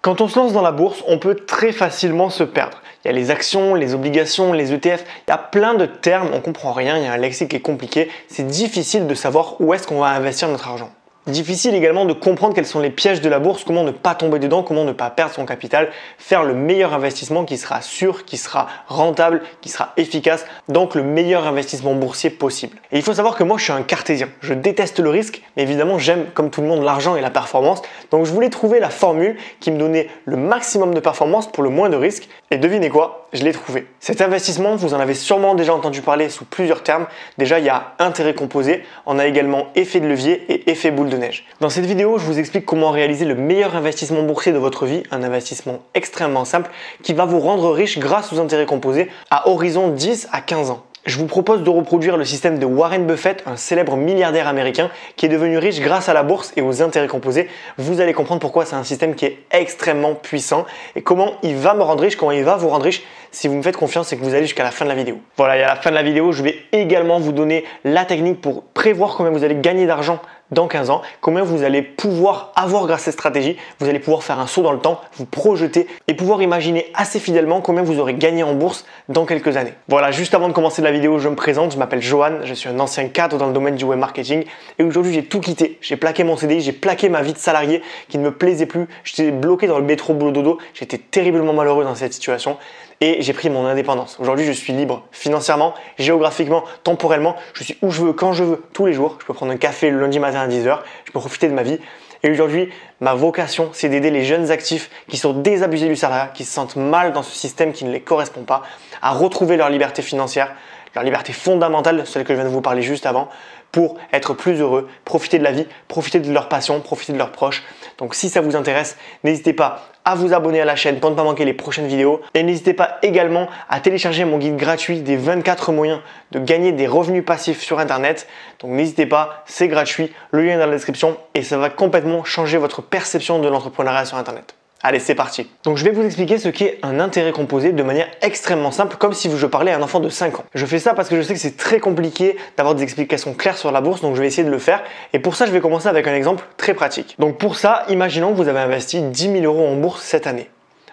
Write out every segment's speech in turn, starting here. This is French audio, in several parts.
Quand on se lance dans la bourse, on peut très facilement se perdre. Il y a les actions, les obligations, les ETF, il y a plein de termes, on comprend rien, il y a un lexique qui est compliqué, c'est difficile de savoir où est-ce qu'on va investir notre argent. Difficile également de comprendre quels sont les pièges de la bourse, comment ne pas tomber dedans, comment ne pas perdre son capital, faire le meilleur investissement qui sera sûr, qui sera rentable, qui sera efficace, donc le meilleur investissement boursier possible. Et il faut savoir que moi je suis un cartésien, je déteste le risque, mais évidemment j'aime comme tout le monde l'argent et la performance, donc je voulais trouver la formule qui me donnait le maximum de performance pour le moins de risques, et devinez quoi, je l'ai trouvé. Cet investissement, vous en avez sûrement déjà entendu parler sous plusieurs termes. Déjà, il y a intérêt composé, on a également effet de levier et effet boule de neige. Dans cette vidéo, je vous explique comment réaliser le meilleur investissement boursier de votre vie, un investissement extrêmement simple qui va vous rendre riche grâce aux intérêts composés à horizon 10 à 15 ans. Je vous propose de reproduire le système de Warren Buffett, un célèbre milliardaire américain qui est devenu riche grâce à la bourse et aux intérêts composés. Vous allez comprendre pourquoi c'est un système qui est extrêmement puissant et comment il va me rendre riche, comment il va vous rendre riche si vous me faites confiance et que vous allez jusqu'à la fin de la vidéo. Voilà, et à la fin de la vidéo, je vais également vous donner la technique pour prévoir combien vous allez gagner d'argent dans 15 ans, combien vous allez pouvoir avoir grâce à cette stratégie. Vous allez pouvoir faire un saut dans le temps, vous projeter et pouvoir imaginer assez fidèlement combien vous aurez gagné en bourse dans quelques années. Voilà, juste avant de commencer la vidéo, je me présente, je m'appelle Johan, je suis un ancien cadre dans le domaine du web marketing et aujourd'hui j'ai tout quitté. J'ai plaqué mon CDI, j'ai plaqué ma vie de salarié qui ne me plaisait plus, j'étais bloqué dans le métro boulot dodo, j'étais terriblement malheureux dans cette situation et j'ai pris mon indépendance. Aujourd'hui, je suis libre financièrement, géographiquement, temporellement, je suis où je veux, quand je veux, tous les jours. Je peux prendre un café le lundi matin à 10h, je peux profiter de ma vie. Et aujourd'hui, ma vocation, c'est d'aider les jeunes actifs qui sont désabusés du salariat, qui se sentent mal dans ce système qui ne les correspond pas, à retrouver leur liberté financière, leur liberté fondamentale, celle que je viens de vous parler juste avant, pour être plus heureux, profiter de la vie, profiter de leur passion, profiter de leurs proches. Donc si ça vous intéresse, n'hésitez pas à vous abonner à la chaîne pour ne pas manquer les prochaines vidéos. Et n'hésitez pas également à télécharger mon guide gratuit des 24 moyens de gagner des revenus passifs sur Internet. Donc n'hésitez pas, c'est gratuit, le lien est dans la description et ça va complètement changer votre perception de l'entrepreneuriat sur Internet. Allez, c'est parti. Donc je vais vous expliquer ce qu'est un intérêt composé de manière extrêmement simple, comme si je parlais à un enfant de 5 ans. Je fais ça parce que je sais que c'est très compliqué d'avoir des explications claires sur la bourse, donc je vais essayer de le faire. Et pour ça, je vais commencer avec un exemple très pratique. Donc pour ça, imaginons que vous avez investi 10 000 € en bourse cette année.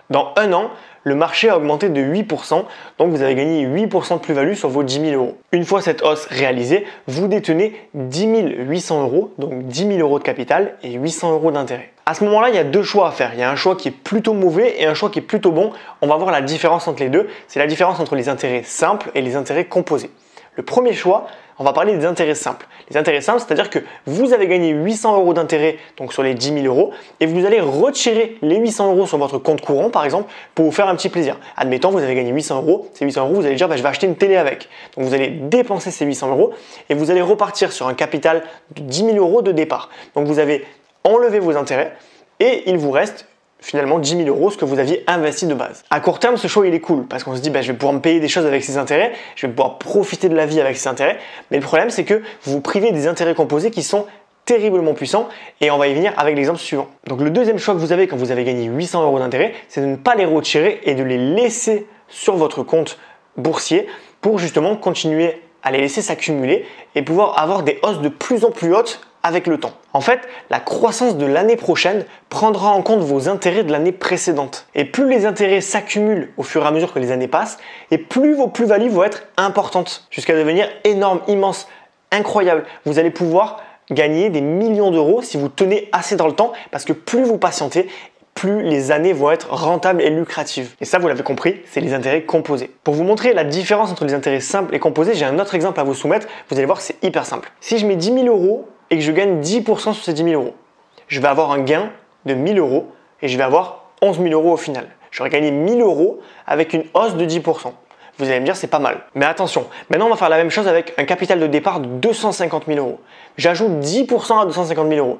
Dans un an, le marché a augmenté de 8%, donc vous avez gagné 8% de plus-value sur vos 10 000 €. Une fois cette hausse réalisée, vous détenez 10 800 €, donc 10 000 € de capital et 800 € d'intérêt. À ce moment-là, il y a deux choix à faire. Il y a un choix qui est plutôt mauvais et un choix qui est plutôt bon. On va voir la différence entre les deux. C'est la différence entre les intérêts simples et les intérêts composés. Le premier choix, on va parler des intérêts simples. Les intérêts simples, c'est-à-dire que vous avez gagné 800 € d'intérêt donc sur les 10 000 € et vous allez retirer les 800 € sur votre compte courant par exemple pour vous faire un petit plaisir. Admettons, vous avez gagné 800 €, ces 800 €, vous allez dire je vais acheter une télé avec. Donc vous allez dépenser ces 800 € et vous allez repartir sur un capital de 10 000 € de départ. Donc vous avez enlevé vos intérêts et il vous reste finalement 10 000 €, ce que vous aviez investi de base. À court terme, ce choix il est cool parce qu'on se dit je vais pouvoir me payer des choses avec ces intérêts, je vais pouvoir profiter de la vie avec ces intérêts. Mais le problème c'est que vous vous privez des intérêts composés qui sont terriblement puissants et on va y venir avec l'exemple suivant. Donc le deuxième choix que vous avez quand vous avez gagné 800 € d'intérêt, c'est de ne pas les retirer et de les laisser sur votre compte boursier pour justement continuer à les laisser s'accumuler et pouvoir avoir des hausses de plus en plus hautes avec le temps. En fait, la croissance de l'année prochaine prendra en compte vos intérêts de l'année précédente. Et plus les intérêts s'accumulent au fur et à mesure que les années passent, et plus vos plus-values vont être importantes, jusqu'à devenir énormes, immenses, incroyables. Vous allez pouvoir gagner des millions d'euros si vous tenez assez dans le temps, parce que plus vous patientez, plus les années vont être rentables et lucratives. Et ça, vous l'avez compris, c'est les intérêts composés. Pour vous montrer la différence entre les intérêts simples et composés, j'ai un autre exemple à vous soumettre. Vous allez voir, c'est hyper simple. Si je mets 10 000 € et que je gagne 10% sur ces 10 000 €, je vais avoir un gain de 1 000 € et je vais avoir 11 000 € au final. J'aurais gagné 1 000 € avec une hausse de 10%. Vous allez me dire, c'est pas mal. Mais attention, maintenant on va faire la même chose avec un capital de départ de 250 000 €. J'ajoute 10% à 250 000 €.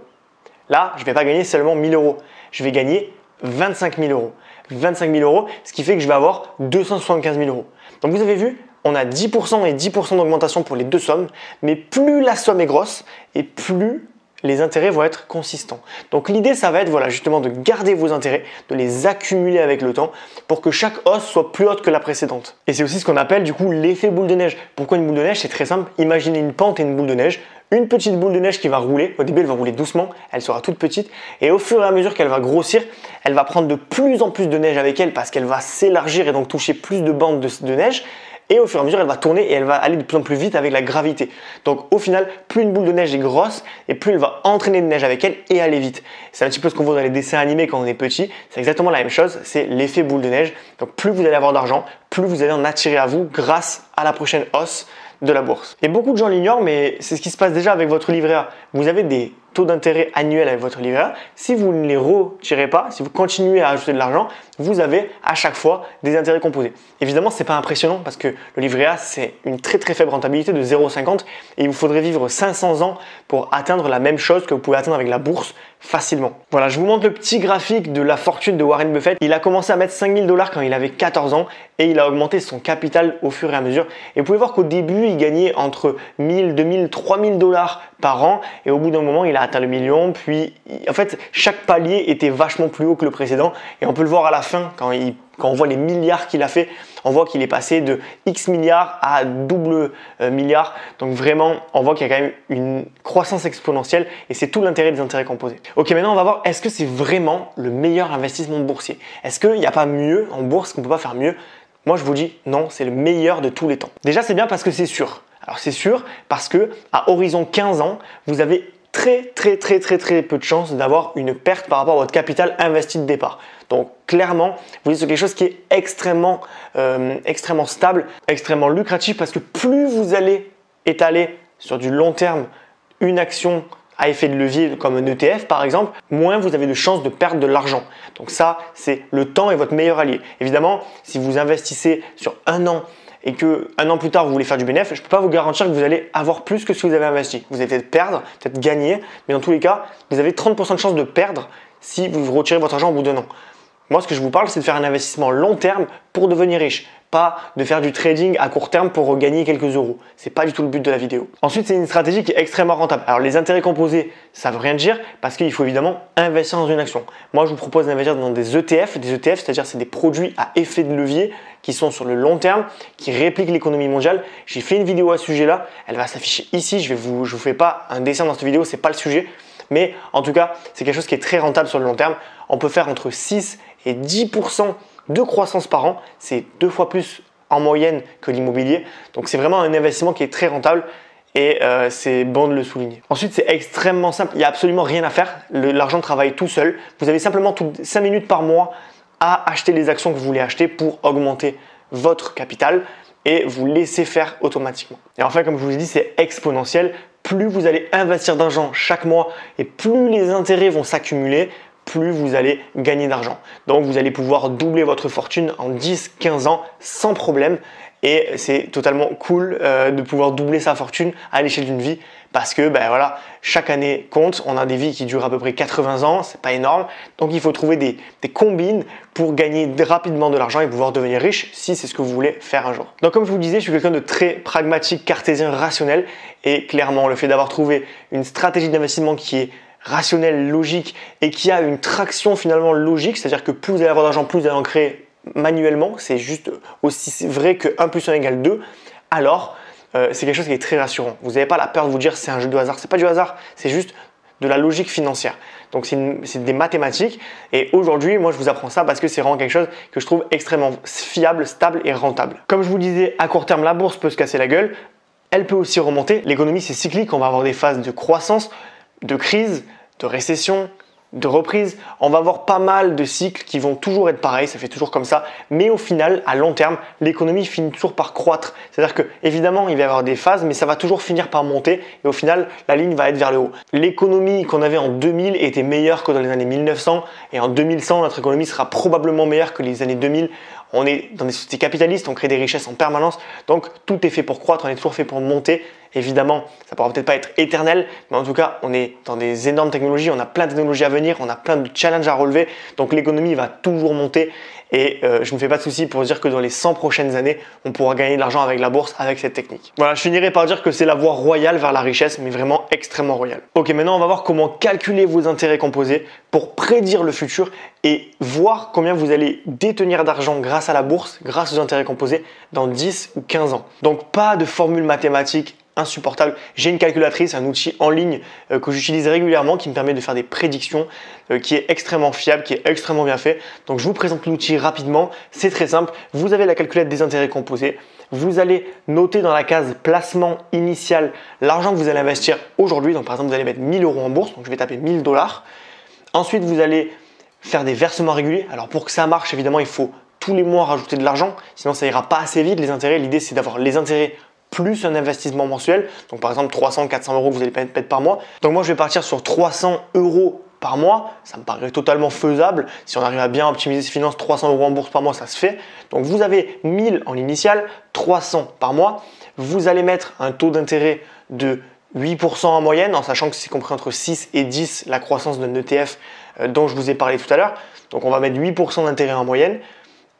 Là, je ne vais pas gagner seulement 1 000 €. Je vais gagner 25 000 €. 25 000 €, ce qui fait que je vais avoir 275 000 €. Donc vous avez vu, on a 10% et 10% d'augmentation pour les deux sommes, mais plus la somme est grosse et plus les intérêts vont être consistants. Donc l'idée, ça va être justement de garder vos intérêts, de les accumuler avec le temps pour que chaque hausse soit plus haute que la précédente. Et c'est aussi ce qu'on appelle du coup l'effet boule de neige. Pourquoi une boule de neige? C'est très simple. Imaginez une pente et une boule de neige. une petite boule de neige qui va rouler. Au début, elle va rouler doucement, elle sera toute petite et au fur et à mesure qu'elle va grossir, elle va prendre de plus en plus de neige avec elle parce qu'elle va s'élargir et donc toucher plus de bandes de neige. Et au fur et à mesure, elle va tourner et elle va aller de plus en plus vite avec la gravité. Donc au final, plus une boule de neige est grosse et plus elle va entraîner de neige avec elle et aller vite. C'est un petit peu ce qu'on voit dans les dessins animés quand on est petit. C'est exactement la même chose, c'est l'effet boule de neige. Donc plus vous allez avoir d'argent, plus vous allez en attirer à vous grâce à la prochaine hausse de la bourse. Et beaucoup de gens l'ignorent, mais c'est ce qui se passe déjà avec votre livret A. Vous avez des taux d'intérêt annuels avec votre livret A. Si vous ne les retirez pas, si vous continuez à ajouter de l'argent, vous avez à chaque fois des intérêts composés. Évidemment, ce n'est pas impressionnant parce que le livret A, c'est une très faible rentabilité de 0,50 et il vous faudrait vivre 500 ans pour atteindre la même chose que vous pouvez atteindre avec la bourse facilement. Voilà, je vous montre le petit graphique de la fortune de Warren Buffett. Il a commencé à mettre 5 000 $ quand il avait 14 ans et il a augmenté son capital au fur et à mesure. Et vous pouvez voir qu'au début, il gagnait entre 1000, 2000, 3000 $ par an et au bout d'un moment, il a atteint le million. Puis, en fait, chaque palier était vachement plus haut que le précédent et on peut le voir à la fin quand on voit les milliards qu'il a fait, on voit qu'il est passé de X milliards à double milliard. Donc vraiment, on voit qu'il y a quand même une croissance exponentielle et c'est tout l'intérêt des intérêts composés. Ok, maintenant on va voir, est-ce que c'est vraiment le meilleur investissement boursier? Est-ce qu'il n'y a pas mieux en bourse, qu'on ne peut pas faire mieux? Moi je vous dis non, c'est le meilleur de tous les temps. Déjà c'est bien parce que c'est sûr. Alors c'est sûr parce que à horizon 15 ans, vous avez très peu de chances d'avoir une perte par rapport à votre capital investi de départ. Donc clairement, vous êtes sur quelque chose qui est extrêmement stable, extrêmement lucratif parce que plus vous allez étaler sur du long terme une action à effet de levier comme un ETF par exemple, moins vous avez de chances de perdre de l'argent. Donc ça, c'est le temps est votre meilleur allié. Évidemment, si vous investissez sur un an et que un an plus tard vous voulez faire du bénéfice, je ne peux pas vous garantir que vous allez avoir plus que ce que vous avez investi. Vous allez peut-être perdre, peut-être gagner, mais dans tous les cas, vous avez 30% de chances de perdre si vous retirez votre argent au bout d'un an. Moi, ce que je vous parle, c'est de faire un investissement long terme pour devenir riche, pas de faire du trading à court terme pour gagner quelques euros. C'est pas du tout le but de la vidéo. Ensuite, c'est une stratégie qui est extrêmement rentable. Alors, les intérêts composés, ça veut rien dire parce qu'il faut évidemment investir dans une action. Moi, je vous propose d'investir dans des ETF. Des ETF, c'est-à-dire c'est des produits à effet de levier qui sont sur le long terme, qui répliquent l'économie mondiale. J'ai fait une vidéo à ce sujet-là. Elle va s'afficher ici. Je vous fais pas un dessin dans cette vidéo, c'est pas le sujet. Mais en tout cas, c'est quelque chose qui est très rentable sur le long terme. On peut faire entre 6 et 10% de croissance par an. C'est 2 fois plus en moyenne que l'immobilier. Donc c'est vraiment un investissement qui est très rentable et c'est bon de le souligner. Ensuite, c'est extrêmement simple. Il n'y a absolument rien à faire. L'argent travaille tout seul. Vous avez simplement 5 minutes par mois à acheter les actions que vous voulez acheter pour augmenter votre capital et vous laisser faire automatiquement. Et enfin, comme je vous ai dit, c'est exponentiel. Plus vous allez investir d'argent chaque mois et plus les intérêts vont s'accumuler, plus vous allez gagner d'argent. Donc vous allez pouvoir doubler votre fortune en 10-15 ans sans problème et c'est totalement cool de pouvoir doubler sa fortune à l'échelle d'une vie parce que voilà, chaque année compte. On a des vies qui durent à peu près 80 ans, c'est pas énorme. Donc il faut trouver des combines pour gagner rapidement de l'argent et pouvoir devenir riche si c'est ce que vous voulez faire un jour. Donc comme je vous le disais, je suis quelqu'un de très pragmatique, cartésien, rationnel et clairement le fait d'avoir trouvé une stratégie d'investissement qui est rationnelle, logique et qui a une traction finalement logique, c'est-à-dire que plus vous allez avoir d'argent, plus vous allez en créer manuellement, c'est juste aussi vrai que 1 plus 1 égale 2, alors c'est quelque chose qui est très rassurant. Vous n'avez pas la peur de vous dire c'est un jeu de hasard, c'est pas du hasard, c'est juste de la logique financière. Donc c'est des mathématiques et aujourd'hui moi je vous apprends ça parce que c'est vraiment quelque chose que je trouve extrêmement fiable, stable et rentable. Comme je vous disais, à court terme la bourse peut se casser la gueule, elle peut aussi remonter, l'économie c'est cyclique, on va avoir des phases de croissance, de crise, de récession, de reprise. On va avoir pas mal de cycles qui vont toujours être pareils, ça fait toujours comme ça. Mais au final, à long terme, l'économie finit toujours par croître. C'est-à-dire que évidemment, il va y avoir des phases, mais ça va toujours finir par monter. Et au final, la ligne va être vers le haut. L'économie qu'on avait en 2000 était meilleure que dans les années 1900. Et en 2100, notre économie sera probablement meilleure que les années 2000. On est dans des sociétés capitalistes, on crée des richesses en permanence. Donc, tout est fait pour croître, on est toujours fait pour monter. Évidemment, ça ne pourra peut-être pas être éternel, mais en tout cas, on est dans des énormes technologies, on a plein de technologies à venir, on a plein de challenges à relever. Donc, l'économie va toujours monter et je ne me fais pas de soucis pour dire que dans les 100 prochaines années, on pourra gagner de l'argent avec la bourse, avec cette technique. Voilà, je finirai par dire que c'est la voie royale vers la richesse, mais vraiment extrêmement royale. Ok, maintenant, on va voir comment calculer vos intérêts composés pour prédire le futur et voir combien vous allez détenir d'argent grâce à la bourse, grâce aux intérêts composés dans 10 ou 15 ans. Donc, pas de formule mathématique insupportable. J'ai une calculatrice, un outil en ligne que j'utilise régulièrement qui me permet de faire des prédictions, qui est extrêmement fiable, qui est extrêmement bien fait. Donc je vous présente l'outil rapidement, c'est très simple. Vous avez la calculette des intérêts composés. Vous allez noter dans la case placement initial l'argent que vous allez investir aujourd'hui. Donc par exemple, vous allez mettre 1000 € en bourse, donc je vais taper 1000 $. Ensuite, vous allez faire des versements réguliers. Alors pour que ça marche, évidemment, il faut tous les mois rajouter de l'argent, sinon ça ira pas assez vite les intérêts. L'idée c'est d'avoir les intérêts plus un investissement mensuel. Donc par exemple 300, 400 € que vous allez mettre par mois. Donc moi je vais partir sur 300 € par mois. Ça me paraît totalement faisable. Si on arrive à bien optimiser ses finances, 300 € en bourse par mois, ça se fait. Donc vous avez 1000 en initial, 300 par mois. Vous allez mettre un taux d'intérêt de 8% en moyenne, en sachant que c'est compris entre 6 et 10 la croissance d'un ETF dont je vous ai parlé tout à l'heure. Donc on va mettre 8% d'intérêt en moyenne.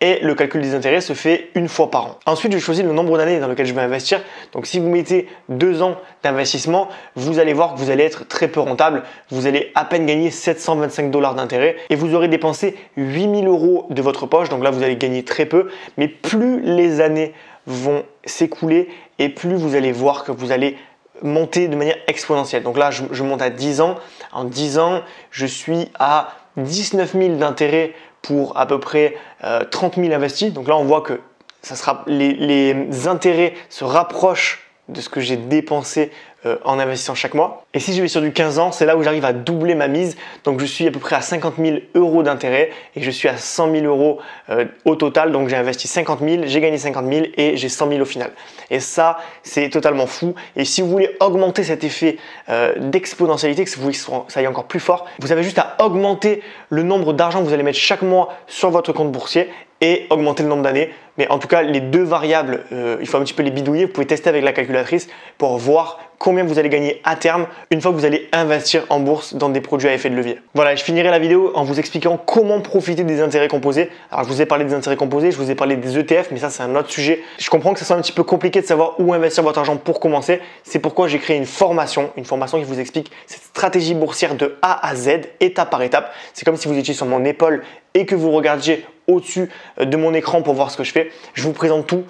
Et le calcul des intérêts se fait une fois par an. Ensuite, je choisis le nombre d'années dans lequel je vais investir. Donc si vous mettez 2 ans d'investissement, vous allez voir que vous allez être très peu rentable. Vous allez à peine gagner 725 $ d'intérêt et vous aurez dépensé 8000 € de votre poche. Donc là, vous allez gagner très peu. Mais plus les années vont s'écouler et plus vous allez voir que vous allez monter de manière exponentielle. Donc là, je monte à 10 ans. En 10 ans, je suis à 19 000 d'intérêt pour à peu près 30 000 investis. Donc là, on voit que les intérêts se rapprochent de ce que j'ai dépensé en investissant chaque mois. Et si je vais sur du 15 ans, c'est là où j'arrive à doubler ma mise. Donc je suis à peu près à 50 000 € d'intérêt et je suis à 100 000 € au total. Donc j'ai investi 50 000, j'ai gagné 50 000 et j'ai 100 000 au final. Et ça, c'est totalement fou. Et si vous voulez augmenter cet effet d'exponentialité, que vous voulez que ça aille encore plus fort, vous avez juste à augmenter le nombre d'argent que vous allez mettre chaque mois sur votre compte boursier et augmenter le nombre d'années. Mais en tout cas, les deux variables, il faut un petit peu les bidouiller. Vous pouvez tester avec la calculatrice pour voir combien vous allez gagner à terme une fois que vous allez investir en bourse dans des produits à effet de levier. Voilà, je finirai la vidéo en vous expliquant comment profiter des intérêts composés. Alors, je vous ai parlé des intérêts composés, je vous ai parlé des ETF, mais ça, c'est un autre sujet. Je comprends que ça soit un petit peu compliqué de savoir où investir votre argent pour commencer. C'est pourquoi j'ai créé une formation qui vous explique cette stratégie boursière de A à Z, étape par étape. C'est comme si vous étiez sur mon épaule et que vous regardiez au-dessus de mon écran pour voir ce que je fais. Je vous présente tout,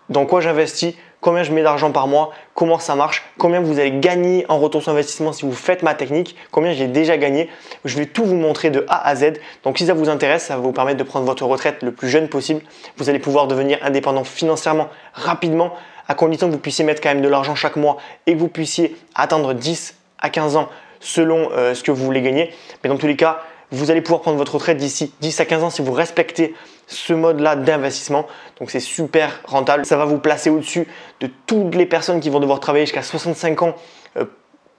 dans quoi j'investis, combien je mets d'argent par mois, comment ça marche, combien vous allez gagner en retour sur investissement si vous faites ma technique, combien j'ai déjà gagné. Je vais tout vous montrer de A à Z. Donc si ça vous intéresse, ça va vous permettre de prendre votre retraite le plus jeune possible. Vous allez pouvoir devenir indépendant financièrement rapidement, à condition que vous puissiez mettre quand même de l'argent chaque mois et que vous puissiez atteindre 10 à 15 ans selon ce que vous voulez gagner. Mais dans tous les cas, vous allez pouvoir prendre votre retraite d'ici 10 à 15 ans si vous respectez ce mode-là d'investissement. Donc c'est super rentable. Ça va vous placer au-dessus de toutes les personnes qui vont devoir travailler jusqu'à 65 ans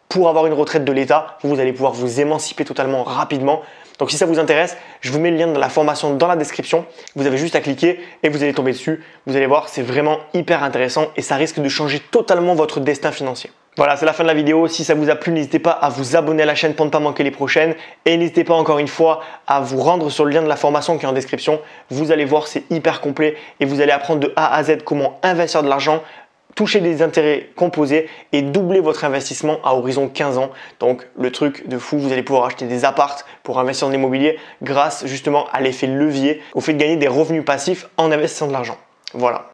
pour avoir une retraite de l'État. Vous allez pouvoir vous émanciper totalement rapidement. Donc si ça vous intéresse, je vous mets le lien de la formation dans la description. Vous avez juste à cliquer et vous allez tomber dessus. Vous allez voir, c'est vraiment hyper intéressant et ça risque de changer totalement votre destin financier. Voilà, c'est la fin de la vidéo. Si ça vous a plu, n'hésitez pas à vous abonner à la chaîne pour ne pas manquer les prochaines. Et n'hésitez pas encore une fois à vous rendre sur le lien de la formation qui est en description. Vous allez voir, c'est hyper complet et vous allez apprendre de A à Z comment investir de l'argent, toucher des intérêts composés et doubler votre investissement à horizon 15 ans. Donc le truc de fou, vous allez pouvoir acheter des apparts pour investir en immobilier grâce justement à l'effet levier, au fait de gagner des revenus passifs en investissant de l'argent. Voilà.